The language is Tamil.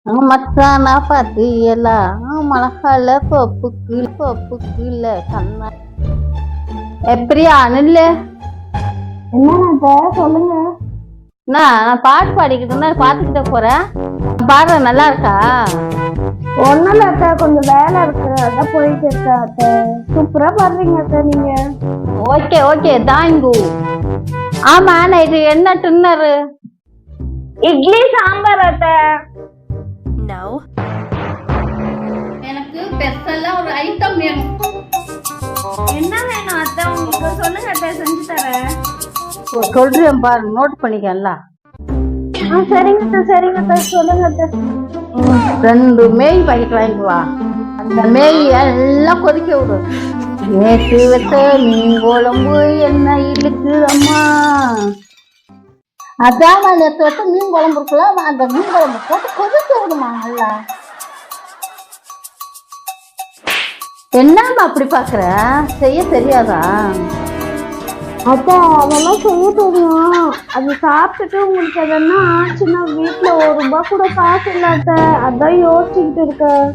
மச்சானா பாத்தியலா மலகால கொப்புக்கு இல்ல கண்ணா எப்படியா அனில் என்ன சொல்லுங்க. நான் பாட்டு பாடிக்கிட்டு இருந்தா பாத்துக்கிட்ட போறேன். பாடுற நல்லா இருக்கா? ஒன்னும் இல்ல அக்கா, கொஞ்சம் வேலை இருக்கு, அதான் போயிட்டு இருக்கா அத்தை. சூப்பரா பாடுறீங்க அக்கா நீங்க. Okay okay thank you. ஆமா நைட்டு என்ன டின்னர்? இட்லி சாம்பார் அத்தை. எனக்கு ஸ்பெஷலா ஒரு ஐட்டம் வேணும். என்ன வேணும் அத்தை உங்களுக்கு? சொல்லுங்க அத்தை, செஞ்சு தரேன். சொல்றேன் பாரு, நோட் பண்ணிக்கல. சரிங்க அத்தை, சரிங்க அத்தை, சொல்லுங்க அத்தை. 2 மேகி பாக்கெட் வாங்கிட்டு வா. அந்த மேகி எல்லாம் கொதிக்க விடு. நேற்று வச்ச மீன் குழம்பு என்ன இழுக்குதம்மா. அதான் நேற்று வச்ச மீன் குழம்பு இருக்குல்ல, அந்த மீன் குழம்பு போட்டு கொதிக்க விடுமா நல்லா. என்னம்மா அப்படி பாக்குற? செய்ய தெரியாதா? அத்தை அதெல்லாம் செய்ய தெரியும். அது சாப்பிட்டுட்டு உங்களுக்கு எதனா ஆச்சுன்னா வீட்டுல ₹1 கூட காசு இல்ல அத்தை, அதான் யோசிச்சுக்கிட்டு இருக்கேன்.